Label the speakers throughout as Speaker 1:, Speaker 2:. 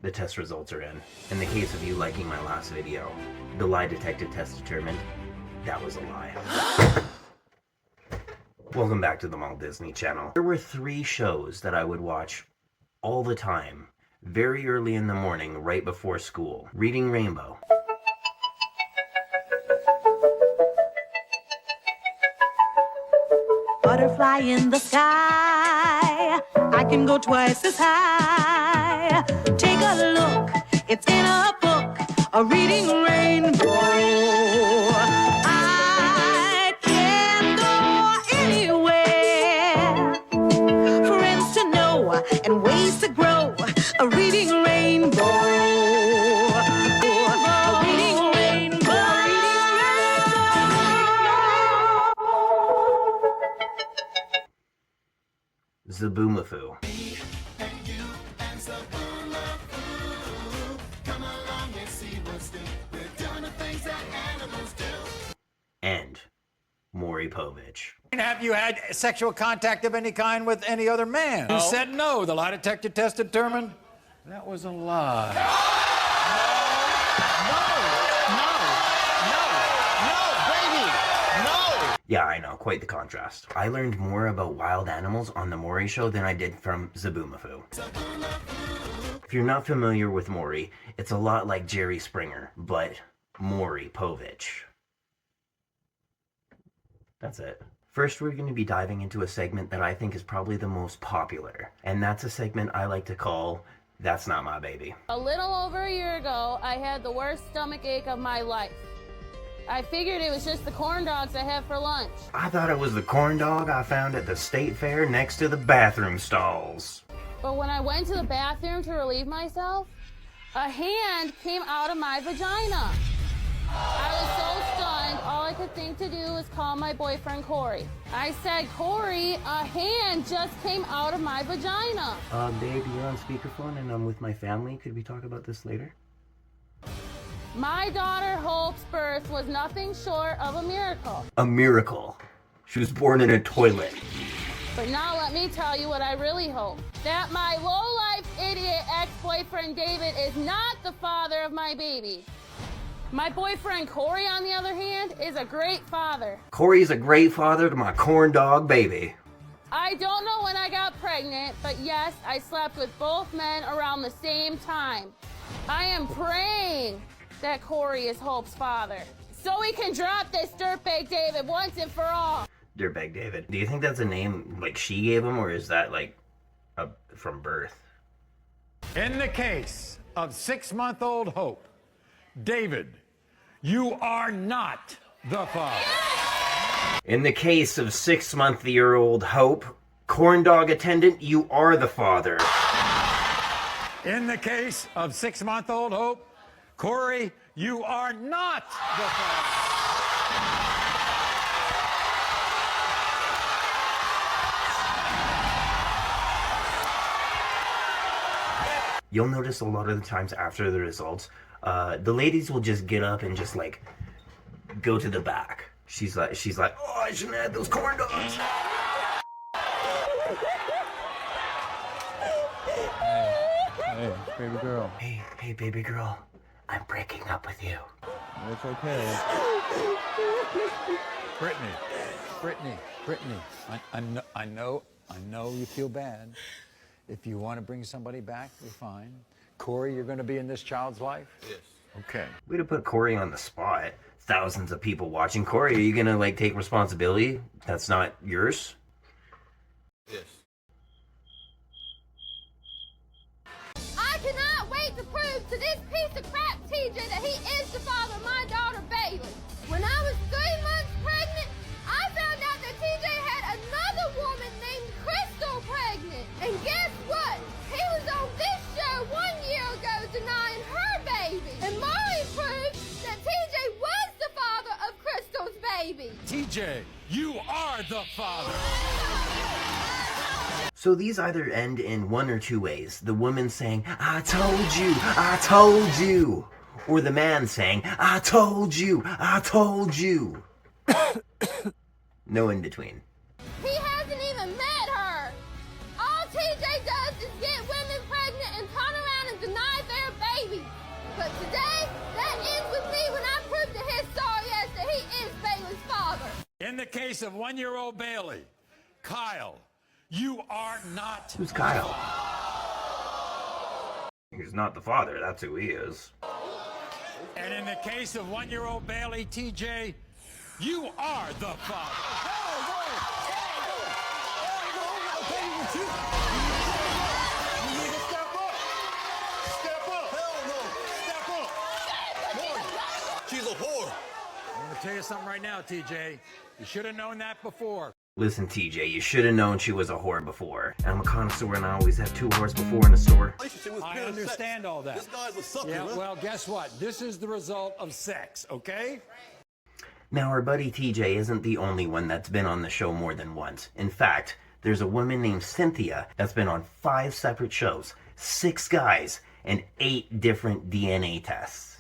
Speaker 1: The test results are in. In the case of you liking my last video, the lie detector test determined that was a lie. Welcome back to the Walt Disney Channel. There were 3 shows that I would watch all the time, very early in the morning, right before school. Reading Rainbow.
Speaker 2: Butterfly in the sky, I can go twice as high. Take a look, it's in a book, a reading rainbow. I can go anywhere, friends to know and ways to grow, a reading rainbow. A reading rainbow.
Speaker 1: Zaboomafoo. And Maury Povich.
Speaker 3: Have you had sexual contact of any kind with any other man? You said no. The lie detector test determined that was a lie.
Speaker 1: Yeah, I know, quite the contrast. I learned more about wild animals on the Maury show than I did from Zaboomafoo. If you're not familiar with Maury, it's a lot like Jerry Springer, but Maury Povich. That's it. First, we're going to be diving into a segment that I think is probably the most popular, and that's a segment I like to call That's Not My Baby.
Speaker 4: A little over a year ago, I had the worst stomach ache of my life. I figured it was just the corn dogs I had for lunch.
Speaker 1: I thought it was the corn dog I found at the state fair next to the bathroom stalls.
Speaker 4: But when I went to the bathroom to relieve myself, a hand came out of my vagina. I was so stunned, all I could think to do was call my boyfriend Corey. I said, Corey, a hand just came out of my vagina.
Speaker 1: Babe, you're on speakerphone and I'm with my family. Could we talk about this later?
Speaker 4: My daughter Hope's birth was nothing short of a miracle.
Speaker 1: A miracle. She was born in a toilet.
Speaker 4: But now let me tell you what I really hope. That my low-life idiot ex-boyfriend David is not the father of my baby. My boyfriend Corey, on the other hand, is a great father.
Speaker 1: Corey's a great father to my corn dog baby.
Speaker 4: I don't know when I got pregnant, but yes, I slept with both men around the same time. I am praying that Corey is Hope's father, so we can drop this dirtbag David once and for all.
Speaker 1: Dirtbag David. Do you think that's a name like she gave him, or is that like from birth?
Speaker 3: In the case of 6-month-old Hope, David, you are not the father.
Speaker 1: In the case of 6-month-old Hope, corn dog attendant, you are the father.
Speaker 3: In the case of 6-month-old Hope, Corey, you are not the father.
Speaker 1: You'll notice a lot of the times after the results, the ladies will just get up and just like go to the back. She's like, oh, I shouldn't have had those corn dogs.
Speaker 5: Hey, baby girl.
Speaker 1: Hey, baby girl. I'm breaking up with you.
Speaker 5: It's okay.
Speaker 3: Brittany, I know you feel bad. If you want to bring somebody back, you're fine. Corey, you're going to be in this child's life? Yes. Okay.
Speaker 1: Way to put Corey on the spot. Thousands of people watching. Corey, are you going to like take responsibility? That's not yours?
Speaker 6: Yes.
Speaker 4: I cannot wait to prove to this piece of crap TJ that he is the father of my daughter Bailey. When I was 3 months pregnant, I found out that TJ had another woman named Crystal pregnant. And guess what? He was on this show 1 year ago denying her baby. And Maury proved that TJ was the father of Crystal's baby.
Speaker 3: TJ, you are the father.
Speaker 1: So these either end in one or two ways. The woman saying, I told you. Or the man saying, I told you. No in between.
Speaker 4: He hasn't even met her. All TJ does is get women pregnant and turn around and deny
Speaker 3: case of 1-year-old Bailey, Kyle, you are not.
Speaker 1: Who's Kyle? He's not the father, that's who he is.
Speaker 3: And in the case of 1-year-old Bailey, TJ, you are the father.
Speaker 6: She's a whore.
Speaker 3: I'm going to tell you something right now, TJ. You should have known that before.
Speaker 1: Listen, TJ, you should have known she was a whore before. I'm a connoisseur and I always have 2 whores before in a store.
Speaker 3: I understand all that.
Speaker 6: This guy's a sucker,
Speaker 3: Yeah,
Speaker 6: man.
Speaker 3: well, guess what? This is the result of sex, okay?
Speaker 1: Now, our buddy TJ isn't the only one that's been on the show more than once. In fact, there's a woman named Cynthia that's been on 5 separate shows, 6 guys, and 8 different DNA tests.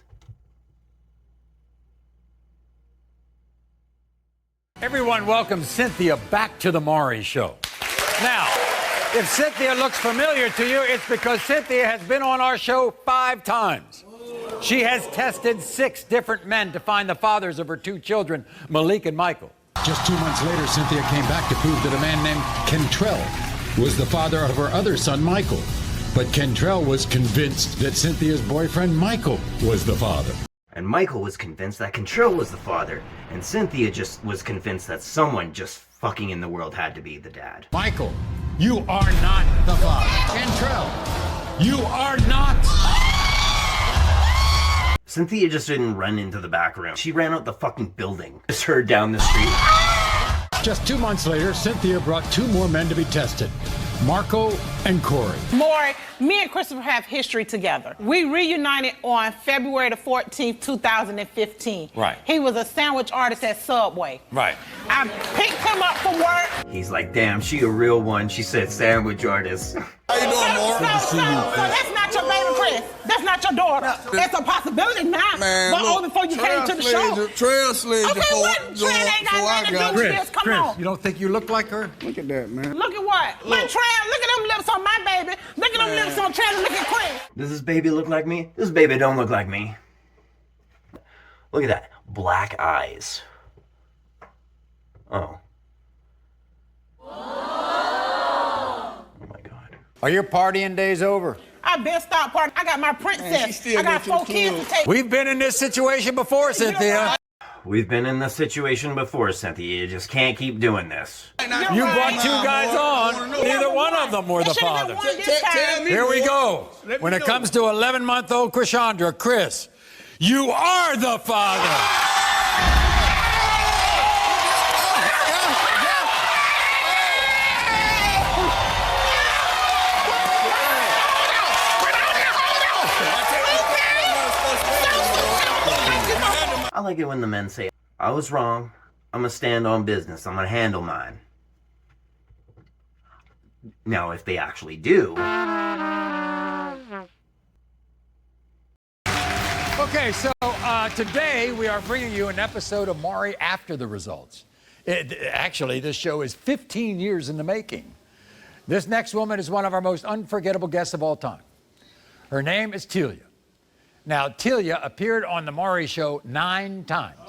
Speaker 3: Everyone welcome Cynthia back to the Maury Show. Now, if Cynthia looks familiar to you, it's because Cynthia has been on our show 5 times. She has tested 6 different men to find the fathers of her 2 children, Malik and Michael.
Speaker 7: Just 2 months later, Cynthia came back to prove that a man named Kentrell was the father of her other son, Michael. But Kentrell was convinced that Cynthia's boyfriend, Michael, was the father.
Speaker 1: And Michael was convinced that Control was the father, and Cynthia just was convinced that someone just fucking in the world had to be the dad.
Speaker 7: Michael, you are not the father. Kentrell, you are not.
Speaker 1: Cynthia just didn't run into the back room. She ran out the fucking building. Just heard down the street.
Speaker 7: Just 2 months later, Cynthia brought 2 more men to be tested, Marco and Corey.
Speaker 8: Maury, me and Christopher have history together. We reunited on February the 14th, 2015.
Speaker 3: Right.
Speaker 8: He was a sandwich artist at Subway.
Speaker 3: Right.
Speaker 8: I picked him up from work.
Speaker 1: He's like, damn, she a real one. She said sandwich artist.
Speaker 6: How you doing, Maury?
Speaker 8: So that's not your baby, Chris. That's not your daughter. It's a possibility now,
Speaker 6: Man,
Speaker 8: but
Speaker 6: look,
Speaker 8: only before you came to the show.
Speaker 6: Trailblazer
Speaker 8: Okay, what? Trail ain't got nothing to do with this. Come on.
Speaker 3: You don't think you look like her?
Speaker 5: Look at that, man.
Speaker 8: Look at what? My Trail, look at them lips on my baby. Look at them lips on Trail, look at Chris.
Speaker 1: Does this baby look like me? This baby don't look like me. Look at that. Black eyes. Oh. Oh my God.
Speaker 3: Are your partying days over?
Speaker 8: I been stopped partying. I got my princess. I got 4 kids to take.
Speaker 3: We've been in this situation before, Cynthia.
Speaker 1: We've been in this situation before, Cynthia. You just can't keep doing this.
Speaker 3: You brought 2 guys on. Neither one of them were the father. Here we go. When it comes to 11-month-old Krishandra, Chris, you are the father.
Speaker 1: I like it when the men say, I was wrong. I'm gonna stand on business. I'm gonna handle mine. Now, if they actually do...
Speaker 3: Okay, so today we are bringing you an episode of Maury after the results. Actually, this show is 15 years in the making. This next woman is one of our most unforgettable guests of all time. Her name is Telia. Now, Telia appeared on the Maury Show 9 times,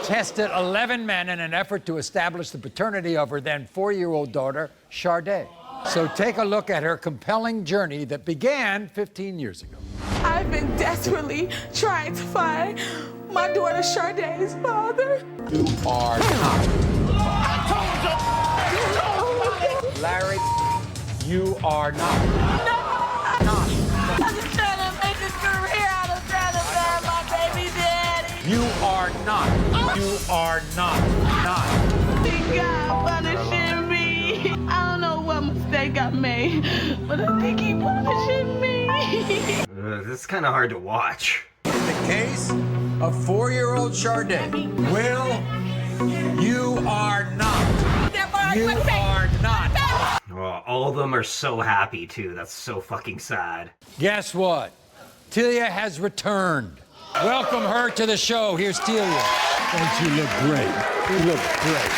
Speaker 3: tested 11 men in an effort to establish the paternity of her then 4-year-old daughter, Sharday. So take a look at her compelling journey that began 15 years ago.
Speaker 9: I've been desperately trying to find my daughter Sharday's father.
Speaker 3: You are not. Larry, you are not.
Speaker 9: I'm just trying to make a career out of trying to find my baby daddy.
Speaker 3: You are not. You are not. Not.
Speaker 9: Thank God punishing me. I don't know what mistake I made, but I think he punishing me.
Speaker 1: This is kind of hard to watch.
Speaker 3: In the case of 4-year-old Sharday, Will, you are not. You are not.
Speaker 1: Oh, all of them are so happy, too. That's so fucking sad.
Speaker 3: Guess what? Telia has returned. Welcome her to the show. Here's Telia.
Speaker 7: Don't you look great? You look great.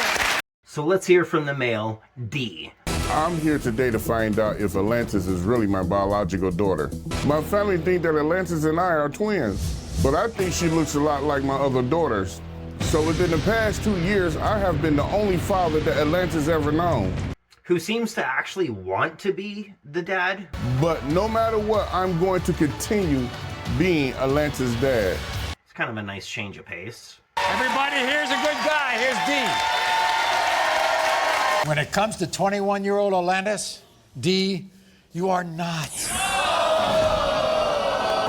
Speaker 1: So let's hear from the male, D.
Speaker 10: I'm here today to find out if Atlantis is really my biological daughter. My family think that Atlantis and I are twins, but I think she looks a lot like my other daughters. So within the past 2 years, I have been the only father that Atlanta's ever known.
Speaker 1: Who seems to actually want to be the dad.
Speaker 10: But no matter what, I'm going to continue being Atlanta's dad.
Speaker 1: It's kind of a nice change of pace.
Speaker 3: Everybody, here's a good guy. Here's D. When it comes to 21-year-old Atlantis, D, you are not.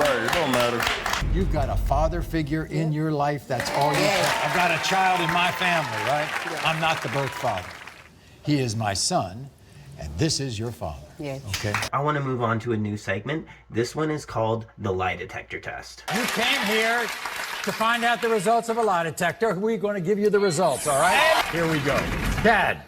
Speaker 10: Right, it don't matter.
Speaker 3: You've got a father figure in your life. That's all you have. I've got a child in my family, right? I'm not the birth father. He is my son, and this is your father.
Speaker 11: Yes.
Speaker 3: Okay?
Speaker 1: I want to move on to a new segment. This one is called the lie detector test.
Speaker 3: You came here to find out the results of a lie detector. We're going to give you the results, all right? Here we go. Dad,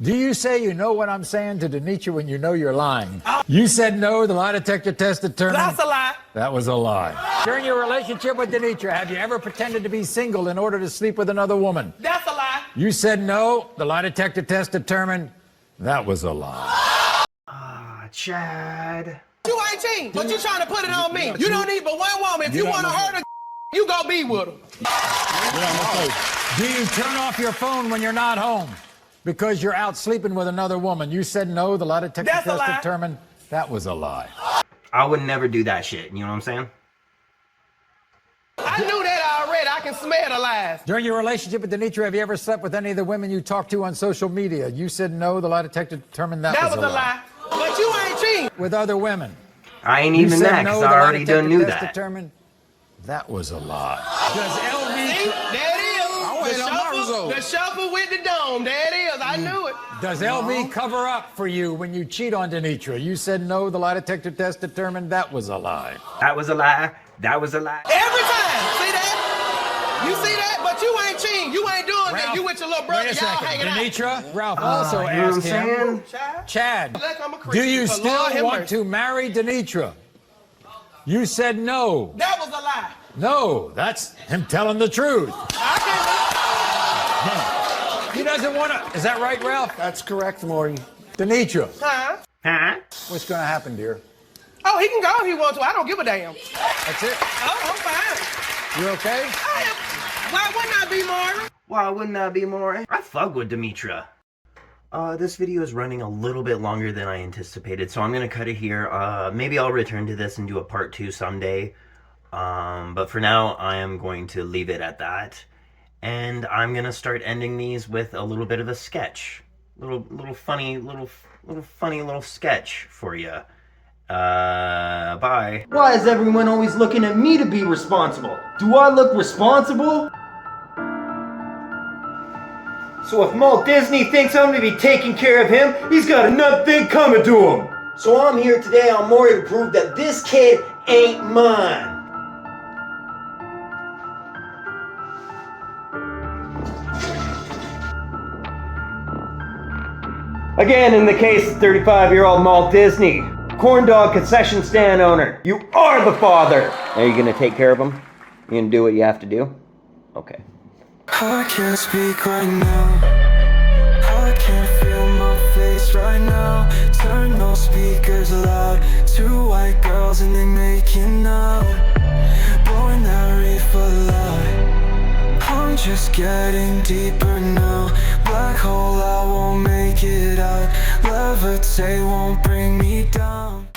Speaker 3: do you say you know what I'm saying to Denitra when you know you're lying? You said no, the lie detector test determined.
Speaker 8: That's a lie.
Speaker 3: That was a lie. During your relationship with Denitra, have you ever pretended to be single in order to sleep with another woman?
Speaker 8: That's a lie.
Speaker 3: You said no, the lie detector test determined. That was a lie.
Speaker 1: Ah, Chad.
Speaker 6: You ain't cheating, but you trying to put it on me. You don't need but one woman. If you want to hurt her, you go be with her.
Speaker 3: Do you turn off your phone when you're not home because you're out sleeping with another woman? You said no, the lie detector
Speaker 8: That's a
Speaker 3: test
Speaker 8: lie.
Speaker 3: determined. That was a lie.
Speaker 1: I would never do that shit, you know what I'm saying?
Speaker 6: I knew that already. I can smell the lies.
Speaker 3: During your relationship with Denitra, have you ever slept with any of the women you talked to on social media? You said no, the lie detector determined that was a lie.
Speaker 6: But you ain't cheating.
Speaker 3: With other women.
Speaker 1: I ain't
Speaker 3: You
Speaker 1: even
Speaker 3: said
Speaker 1: that,
Speaker 3: no,
Speaker 1: because
Speaker 3: the
Speaker 1: I
Speaker 3: lie
Speaker 1: already
Speaker 3: detector
Speaker 1: done knew
Speaker 3: test
Speaker 1: that.
Speaker 3: determined that was a lie. Does LV...
Speaker 6: See, there it is.
Speaker 5: waiting on my result.
Speaker 6: The shuffle with the dome. There it is. I knew it.
Speaker 3: Does LV cover up for you when you cheat on Denitra? You said no, the lie detector test determined that was a lie.
Speaker 1: That was a lie. That was a lie.
Speaker 6: Every time. See that? You see that? But you ain't cheating. You ain't doing that. You with your little brother.
Speaker 3: Wait a
Speaker 6: Y'all
Speaker 3: second.
Speaker 6: hanging out.
Speaker 3: Denitra, Ralph also
Speaker 1: you know what I'm
Speaker 3: asked him,
Speaker 1: saying?
Speaker 3: Chad,
Speaker 6: Like I'm a
Speaker 3: do
Speaker 6: Christian,
Speaker 3: you
Speaker 6: but Lord
Speaker 3: still
Speaker 6: have
Speaker 3: want
Speaker 6: mercy.
Speaker 3: to marry Denitra? You said no.
Speaker 6: That was a lie.
Speaker 3: No, that's him telling the truth. He doesn't want to. Is that right, Ralph?
Speaker 12: That's correct, Maury.
Speaker 3: Denitra,
Speaker 6: Huh?
Speaker 1: Huh?
Speaker 3: what's going to happen, dear?
Speaker 6: Oh, he can go if he wants to. I don't give a damn.
Speaker 3: That's it?
Speaker 6: Oh, I'm fine.
Speaker 3: You okay?
Speaker 6: Why wouldn't I be, Maury?
Speaker 1: Why wouldn't I be more? I fuck with Denitra. This video is running a little bit longer than I anticipated, so I'm gonna cut it here. Maybe I'll return to this and do a part 2 someday. But for now, I am going to leave it at that. And I'm gonna start ending these with a little bit of a sketch. Little funny sketch for you. Bye. Why is everyone always looking at me to be responsible? Do I look responsible? So if Walt Disney thinks I'm gonna be taking care of him, he's got another thing coming to him. So I'm here today on Maury to prove that this kid ain't mine. Again, in the case of 35-year-old Walt Disney, corn dog concession stand owner, you are the father. Are you gonna take care of him? You gonna do what you have to do? Okay.
Speaker 13: I can't speak right now. I can't feel my face right now. Turn those speakers loud. 2 white girls and they making out. Blowing that reefer loud. I'm just getting deeper now. Black hole, I won't make it out. Levitate won't bring me down.